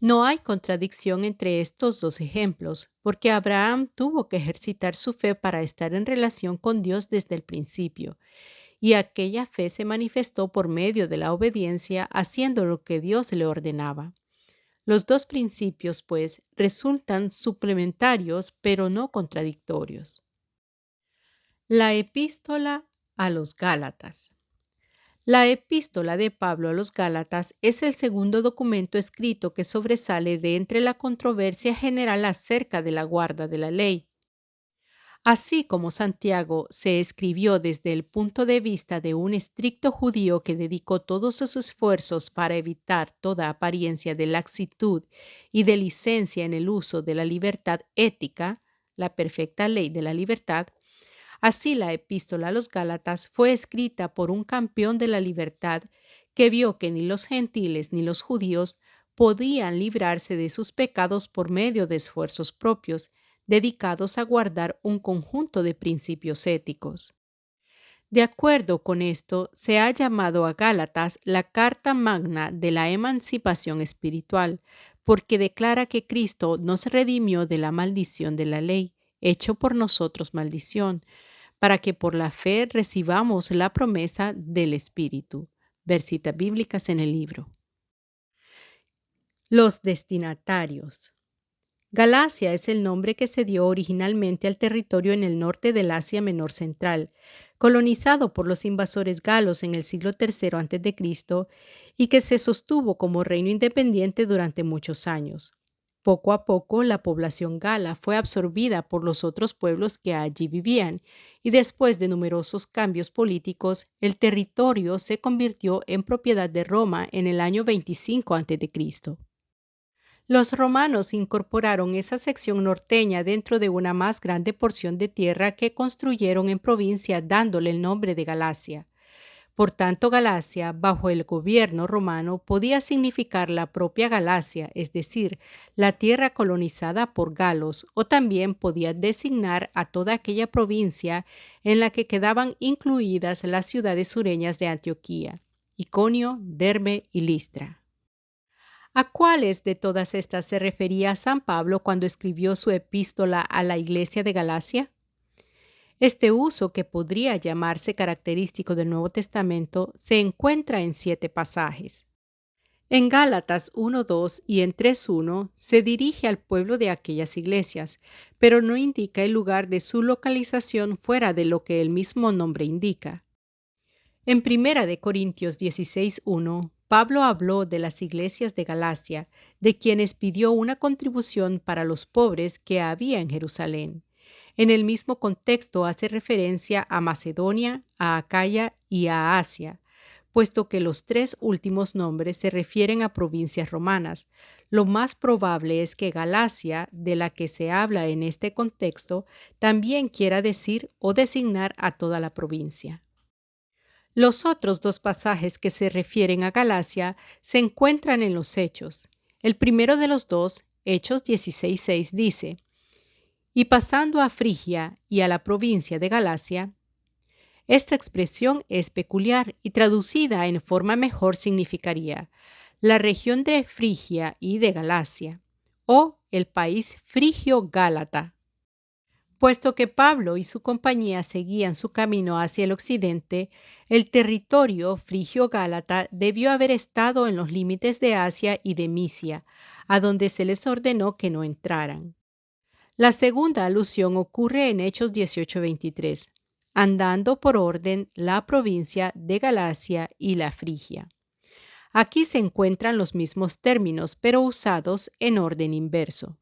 No hay contradicción entre estos dos ejemplos, porque Abraham tuvo que ejercitar su fe para estar en relación con Dios desde el principio, y aquella fe se manifestó por medio de la obediencia, haciendo lo que Dios le ordenaba. Los dos principios, pues, resultan suplementarios, pero no contradictorios. La epístola a los Gálatas. La epístola de Pablo a los Gálatas es el segundo documento escrito que sobresale de entre la controversia general acerca de la guarda de la ley. Así como Santiago se escribió desde el punto de vista de un estricto judío que dedicó todos sus esfuerzos para evitar toda apariencia de laxitud y de licencia en el uso de la libertad ética, la perfecta ley de la libertad, así la epístola a los Gálatas fue escrita por un campeón de la libertad que vio que ni los gentiles ni los judíos podían librarse de sus pecados por medio de esfuerzos propios, dedicados a guardar un conjunto de principios éticos. De acuerdo con esto, se ha llamado a Gálatas la Carta Magna de la Emancipación Espiritual, porque declara que Cristo nos redimió de la maldición de la ley, hecho por nosotros maldición, para que por la fe recibamos la promesa del Espíritu. Ver citas bíblicas en el libro. Los destinatarios. Galacia es el nombre que se dio originalmente al territorio en el norte del Asia Menor Central, colonizado por los invasores galos en el siglo III a.C. y que se sostuvo como reino independiente durante muchos años. Poco a poco, la población gala fue absorbida por los otros pueblos que allí vivían, y después de numerosos cambios políticos, el territorio se convirtió en propiedad de Roma en el año 25 a.C. Los romanos incorporaron esa sección norteña dentro de una más grande porción de tierra que construyeron en provincia dándole el nombre de Galacia. Por tanto, Galacia, bajo el gobierno romano, podía significar la propia Galacia, es decir, la tierra colonizada por galos, o también podía designar a toda aquella provincia en la que quedaban incluidas las ciudades sureñas de Antioquía, Iconio, Derbe y Listra. ¿A cuáles de todas estas se refería San Pablo cuando escribió su epístola a la iglesia de Galacia? Este uso, que podría llamarse característico del Nuevo Testamento, se encuentra en 7 pasajes. En Gálatas 1:2 y en 3:1 se dirige al pueblo de aquellas iglesias, pero no indica el lugar de su localización fuera de lo que el mismo nombre indica. En 1 de Corintios 16:1, Pablo habló de las iglesias de Galacia, de quienes pidió una contribución para los pobres que había en Jerusalén. En el mismo contexto hace referencia a Macedonia, a Acaya y a Asia, puesto que los 3 últimos nombres se refieren a provincias romanas. Lo más probable es que Galacia, de la que se habla en este contexto, también quiera decir o designar a toda la provincia. Los otros 2 pasajes que se refieren a Galacia se encuentran en los Hechos. El primero de los 2, Hechos 16:6, dice: y pasando a Frigia y a la provincia de Galacia. Esta expresión es peculiar y traducida en forma mejor significaría la región de Frigia y de Galacia, o el país frigio-gálata. Puesto que Pablo y su compañía seguían su camino hacia el occidente, el territorio frigio-gálata debió haber estado en los límites de Asia y de Misia, a donde se les ordenó que no entraran. La segunda alusión ocurre en Hechos 18:23, andando por orden la provincia de Galacia y la Frigia. Aquí se encuentran los mismos términos, pero usados en orden inverso.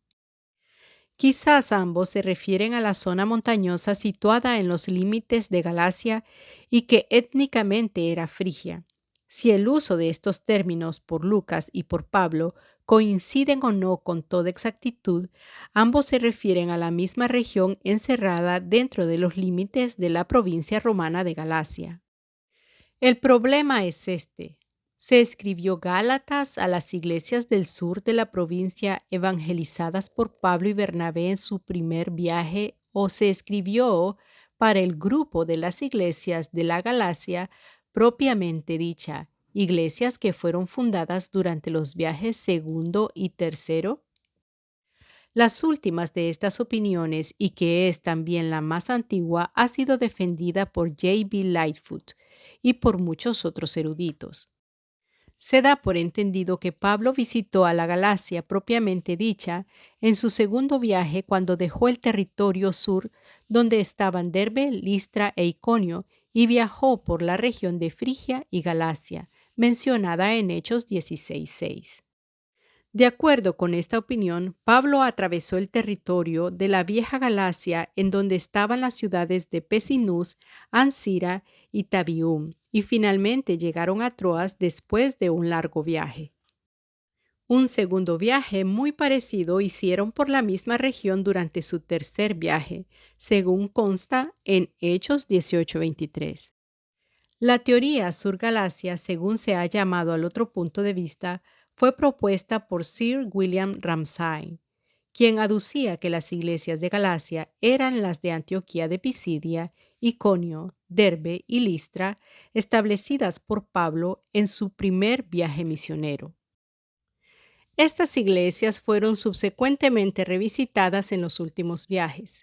Quizás ambos se refieren a la zona montañosa situada en los límites de Galacia y que étnicamente era frigia. Si el uso de estos términos por Lucas y por Pablo coinciden o no con toda exactitud, ambos se refieren a la misma región encerrada dentro de los límites de la provincia romana de Galacia. El problema es este. ¿Se escribió Gálatas a las iglesias del sur de la provincia evangelizadas por Pablo y Bernabé en su primer viaje, o se escribió para el grupo de las iglesias de la Galacia propiamente dicha, iglesias que fueron fundadas durante los viajes segundo y tercero? Las últimas de estas opiniones, y que es también la más antigua, ha sido defendida por J.B. Lightfoot y por muchos otros eruditos. Se da por entendido que Pablo visitó a la Galacia propiamente dicha en su segundo viaje cuando dejó el territorio sur donde estaban Derbe, Listra e Iconio y viajó por la región de Frigia y Galacia, mencionada en Hechos 16:6. De acuerdo con esta opinión, Pablo atravesó el territorio de la vieja Galacia en donde estaban las ciudades de Pesinus, Ancira y Tabium, y finalmente llegaron a Troas después de un largo viaje. Un segundo viaje muy parecido hicieron por la misma región durante su tercer viaje, según consta en Hechos 18:23. La teoría Sur-Galacia, según se ha llamado al otro punto de vista, fue propuesta por Sir William Ramsay, quien aducía que las iglesias de Galacia eran las de Antioquía de Pisidia, Iconio, Derbe y Listra, establecidas por Pablo en su primer viaje misionero. Estas iglesias fueron subsecuentemente revisitadas en los últimos viajes.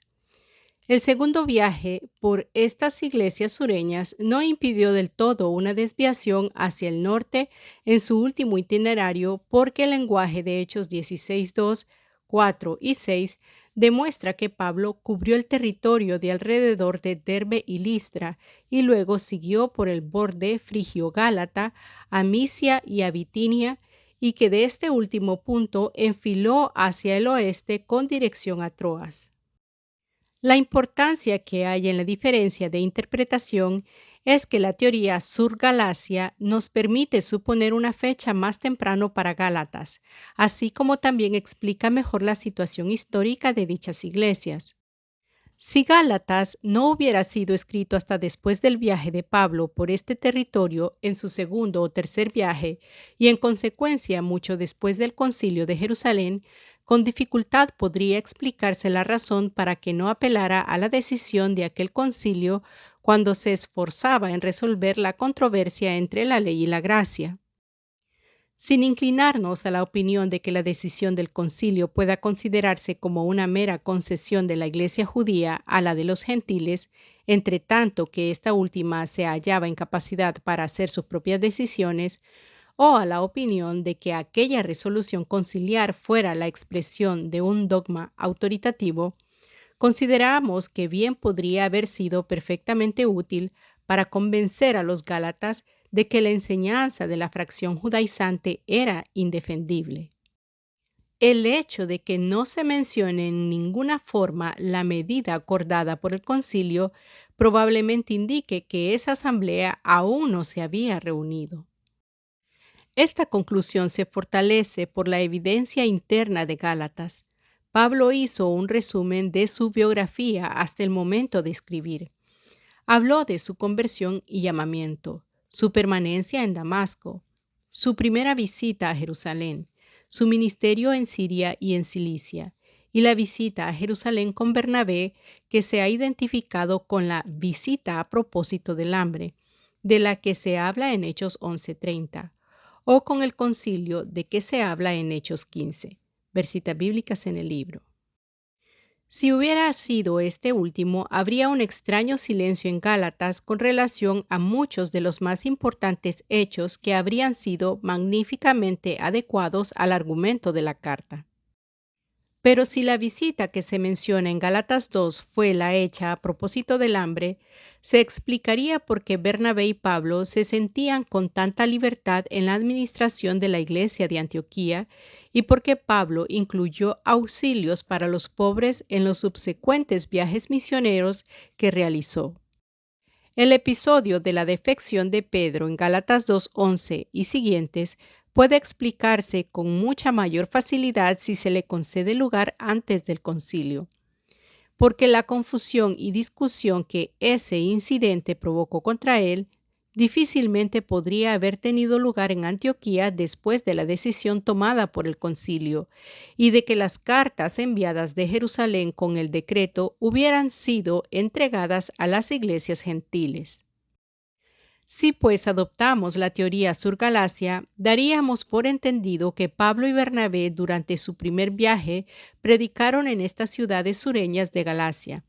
El segundo viaje por estas iglesias sureñas no impidió del todo una desviación hacia el norte en su último itinerario, porque el lenguaje de Hechos 16:2, 4 y 6 demuestra que Pablo cubrió el territorio de alrededor de Derbe y Listra y luego siguió por el borde frigio-gálata a Misia y a Bitinia, y que de este último punto enfiló hacia el oeste con dirección a Troas. La importancia que hay en la diferencia de interpretación es que la teoría Sur-Galacia nos permite suponer una fecha más temprano para Gálatas, así como también explica mejor la situación histórica de dichas iglesias. Si Gálatas no hubiera sido escrito hasta después del viaje de Pablo por este territorio en su segundo o tercer viaje y en consecuencia mucho después del Concilio de Jerusalén, con dificultad podría explicarse la razón para que no apelara a la decisión de aquel concilio cuando se esforzaba en resolver la controversia entre la ley y la gracia. Sin inclinarnos a la opinión de que la decisión del concilio pueda considerarse como una mera concesión de la Iglesia judía a la de los gentiles, entre tanto que esta última se hallaba en capacidad para hacer sus propias decisiones, o a la opinión de que aquella resolución conciliar fuera la expresión de un dogma autoritativo, consideramos que bien podría haber sido perfectamente útil para convencer a los Gálatas de que la enseñanza de la fracción judaizante era indefendible. El hecho de que no se mencione en ninguna forma la medida acordada por el concilio probablemente indique que esa asamblea aún no se había reunido. Esta conclusión se fortalece por la evidencia interna de Gálatas. Pablo hizo un resumen de su biografía hasta el momento de escribir. Habló de su conversión y llamamiento, su permanencia en Damasco, su primera visita a Jerusalén, su ministerio en Siria y en Cilicia, y la visita a Jerusalén con Bernabé, que se ha identificado con la visita a propósito del hambre, de la que se habla en Hechos 11:30, o con el concilio de que se habla en Hechos 15, versitas bíblicas en el libro. Si hubiera sido este último, habría un extraño silencio en Gálatas con relación a muchos de los más importantes hechos que habrían sido magníficamente adecuados al argumento de la carta. Pero si la visita que se menciona en Gálatas 2 fue la hecha a propósito del hambre, se explicaría por qué Bernabé y Pablo se sentían con tanta libertad en la administración de la iglesia de Antioquía y por qué Pablo incluyó auxilios para los pobres en los subsecuentes viajes misioneros que realizó. El episodio de la defección de Pedro en Gálatas 2:11 y siguientes puede explicarse con mucha mayor facilidad si se le concede lugar antes del concilio, porque la confusión y discusión que ese incidente provocó contra él difícilmente podría haber tenido lugar en Antioquía después de la decisión tomada por el concilio y de que las cartas enviadas de Jerusalén con el decreto hubieran sido entregadas a las iglesias gentiles. Si pues adoptamos la teoría surgalacia, daríamos por entendido que Pablo y Bernabé durante su primer viaje predicaron en estas ciudades sureñas de Galacia,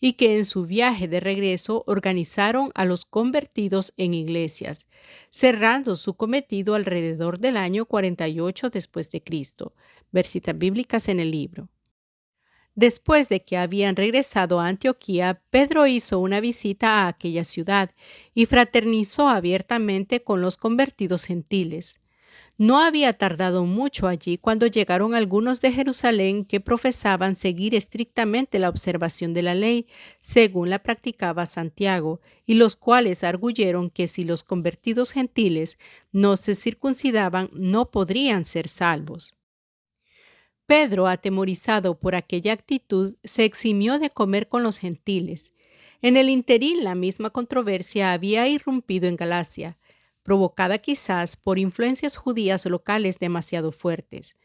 y que en su viaje de regreso organizaron a los convertidos en iglesias, cerrando su cometido alrededor del año 48 después de Cristo. Versitas bíblicas en el libro. Después de que habían regresado a Antioquía, Pedro hizo una visita a aquella ciudad y fraternizó abiertamente con los convertidos gentiles. No había tardado mucho allí cuando llegaron algunos de Jerusalén que profesaban seguir estrictamente la observación de la ley, según la practicaba Santiago, y los cuales arguyeron que si los convertidos gentiles no se circuncidaban, no podrían ser salvos. Pedro, atemorizado por aquella actitud, se eximió de comer con los gentiles. En el interín, la misma controversia había irrumpido en Galacia, provocada quizás por influencias judías locales demasiado fuertes.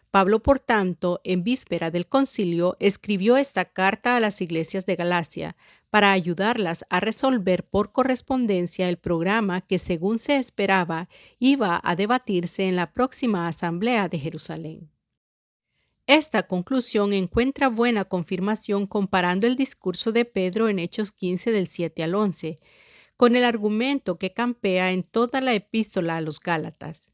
Pablo, por tanto, en víspera del concilio, escribió esta carta a las iglesias de Galacia para ayudarlas a resolver por correspondencia el programa que, según se esperaba, iba a debatirse en la próxima asamblea de Jerusalén. Esta conclusión encuentra buena confirmación comparando el discurso de Pedro en Hechos 15 del 7 al 11, con el argumento que campea en toda la epístola a los Gálatas.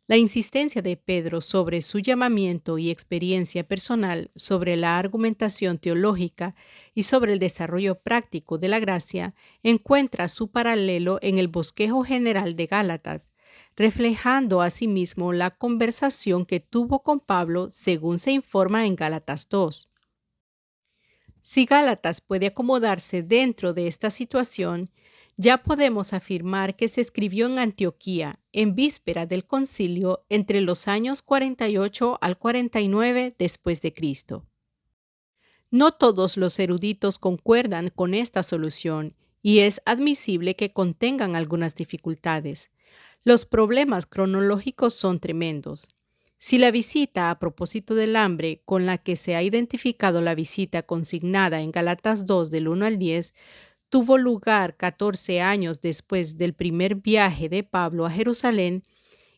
La insistencia de Pedro sobre su llamamiento y experiencia personal, sobre la argumentación teológica y sobre el desarrollo práctico de la gracia, encuentra su paralelo en el bosquejo general de Gálatas, reflejando asimismo la conversación que tuvo con Pablo según se informa en Gálatas 2. Si Gálatas puede acomodarse dentro de esta situación, ya podemos afirmar que se escribió en Antioquía, en víspera del concilio, entre los años 48 al 49 después de Cristo. No todos los eruditos concuerdan con esta solución y es admisible que contengan algunas dificultades. Los problemas cronológicos son tremendos. Si la visita a propósito del hambre con la que se ha identificado la visita consignada en Gálatas 2 del 1 al 10 tuvo lugar 14 años después del primer viaje de Pablo a Jerusalén,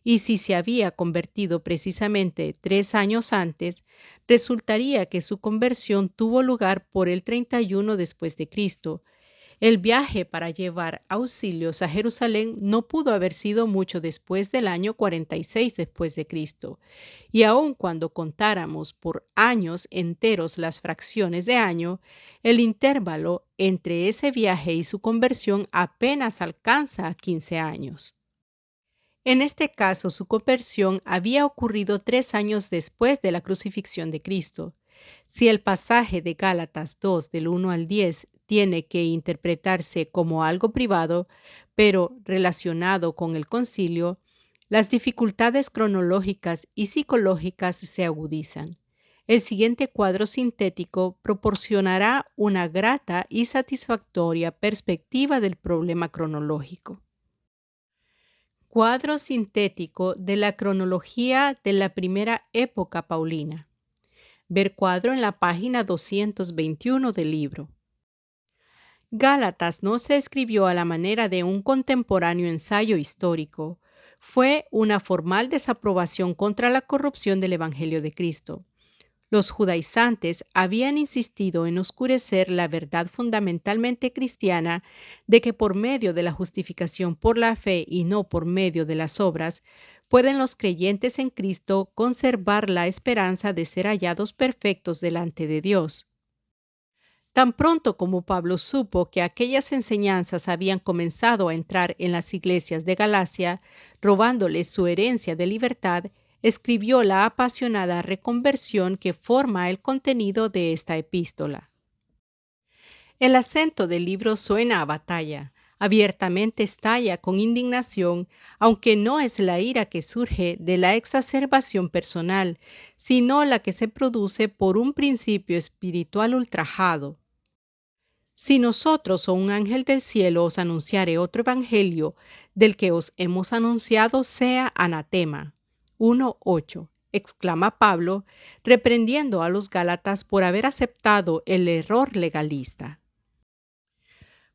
y si se había convertido precisamente 3 años antes, resultaría que su conversión tuvo lugar por el 31 después de Cristo. El viaje para llevar auxilios a Jerusalén no pudo haber sido mucho después del año 46 después de Cristo. Y aun cuando contáramos por años enteros las fracciones de año, el intervalo entre ese viaje y su conversión apenas alcanza a 15 años. En este caso, su conversión había ocurrido 3 años después de la crucifixión de Cristo. Si el pasaje de Gálatas 2 del 1 al 10 tiene que interpretarse como algo privado, pero relacionado con el concilio, las dificultades cronológicas y psicológicas se agudizan. El siguiente cuadro sintético proporcionará una grata y satisfactoria perspectiva del problema cronológico. Cuadro sintético de la cronología de la primera época paulina. Ver cuadro en la página 221 del libro. Gálatas no se escribió a la manera de un contemporáneo ensayo histórico. Fue una formal desaprobación contra la corrupción del Evangelio de Cristo. Los judaizantes habían insistido en oscurecer la verdad fundamentalmente cristiana de que por medio de la justificación por la fe y no por medio de las obras, pueden los creyentes en Cristo conservar la esperanza de ser hallados perfectos delante de Dios. Tan pronto como Pablo supo que aquellas enseñanzas habían comenzado a entrar en las iglesias de Galacia, robándoles su herencia de libertad, escribió la apasionada reconversión que forma el contenido de esta epístola. El acento del libro suena a batalla, abiertamente estalla con indignación, aunque no es la ira que surge de la exacerbación personal, sino la que se produce por un principio espiritual ultrajado. Si nosotros o un ángel del cielo os anunciare otro evangelio del que os hemos anunciado, sea anatema. 1:8, exclama Pablo, reprendiendo a los gálatas por haber aceptado el error legalista.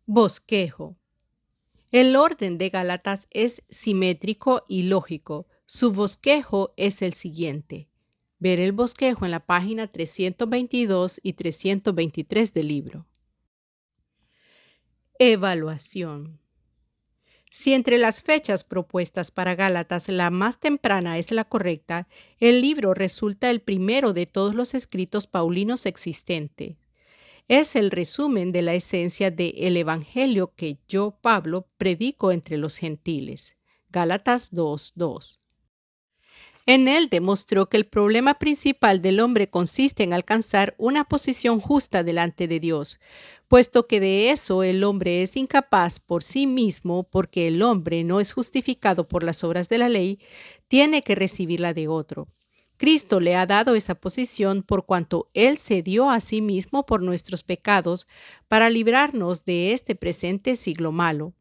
Bosquejo. El orden de Gálatas es simétrico y lógico. Su bosquejo es el siguiente. Ver el bosquejo en la página 322 y 323 del libro. Evaluación. Si entre las fechas propuestas para Gálatas la más temprana es la correcta, el libro resulta el primero de todos los escritos paulinos existentes. Es el resumen de la esencia del Evangelio que yo, Pablo, predico entre los gentiles. Gálatas 2:2. En él demostró que el problema principal del hombre consiste en alcanzar una posición justa delante de Dios, puesto que de eso el hombre es incapaz por sí mismo, porque el hombre no es justificado por las obras de la ley, tiene que recibirla de otro. Cristo le ha dado esa posición por cuanto Él se dio a sí mismo por nuestros pecados para librarnos de este presente siglo malo.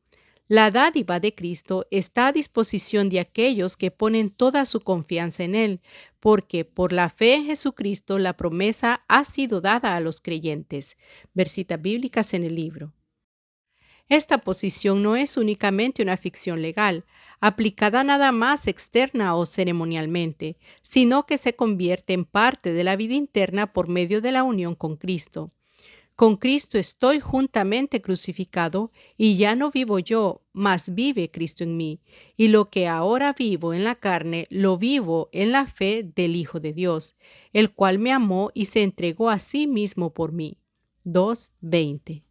La dádiva de Cristo está a disposición de aquellos que ponen toda su confianza en Él, porque por la fe en Jesucristo la promesa ha sido dada a los creyentes. Versitas bíblicas en el libro. Esta posición no es únicamente una ficción legal, aplicada nada más externa o ceremonialmente, sino que se convierte en parte de la vida interna por medio de la unión con Cristo. Con Cristo estoy juntamente crucificado, y ya no vivo yo, mas vive Cristo en mí. Y lo que ahora vivo en la carne, lo vivo en la fe del Hijo de Dios, el cual me amó y se entregó a sí mismo por mí. 2:20.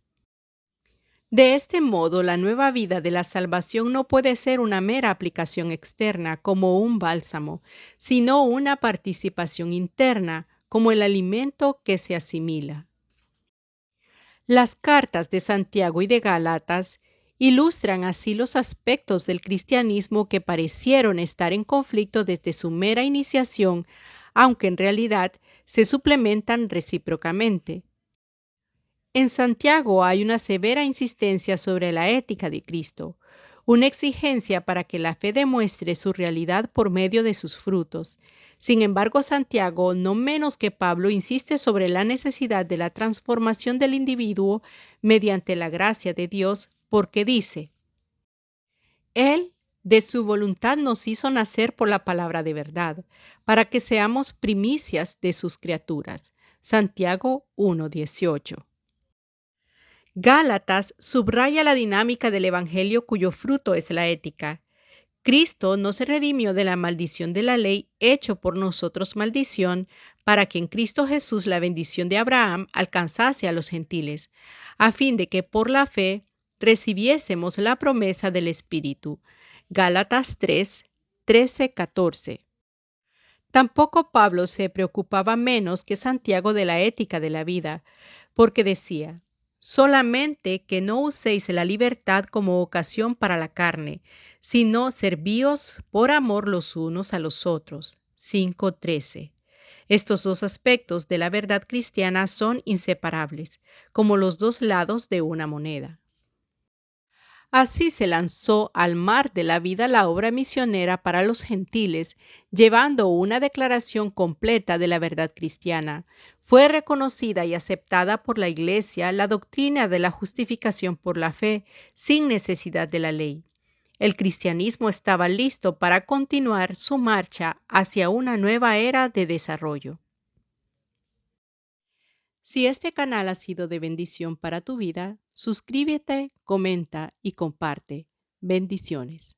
De este modo, la nueva vida de la salvación no puede ser una mera aplicación externa, como un bálsamo, sino una participación interna, como el alimento que se asimila. Las cartas de Santiago y de Gálatas ilustran así los aspectos del cristianismo que parecieron estar en conflicto desde su mera iniciación, aunque en realidad se suplementan recíprocamente. En Santiago hay una severa insistencia sobre la ética de Cristo, una exigencia para que la fe demuestre su realidad por medio de sus frutos. Sin embargo, Santiago, no menos que Pablo, insiste sobre la necesidad de la transformación del individuo mediante la gracia de Dios, porque dice: Él de su voluntad nos hizo nacer por la palabra de verdad, para que seamos primicias de sus criaturas. Santiago 1:18. Gálatas subraya la dinámica del Evangelio cuyo fruto es la ética. Cristo no se redimió de la maldición de la ley, hecho por nosotros maldición, para que en Cristo Jesús la bendición de Abraham alcanzase a los gentiles, a fin de que por la fe recibiésemos la promesa del Espíritu. Gálatas 3, 13, 14. Tampoco Pablo se preocupaba menos que Santiago de la ética de la vida, porque decía: solamente que no uséis la libertad como ocasión para la carne, sino servíos por amor los unos a los otros. 5:13. Estos dos aspectos de la verdad cristiana son inseparables, como los dos lados de una moneda. Así se lanzó al mar de la vida la obra misionera para los gentiles, llevando una declaración completa de la verdad cristiana. Fue reconocida y aceptada por la Iglesia la doctrina de la justificación por la fe, sin necesidad de la ley. El cristianismo estaba listo para continuar su marcha hacia una nueva era de desarrollo. Si este canal ha sido de bendición para tu vida, suscríbete, comenta y comparte. Bendiciones.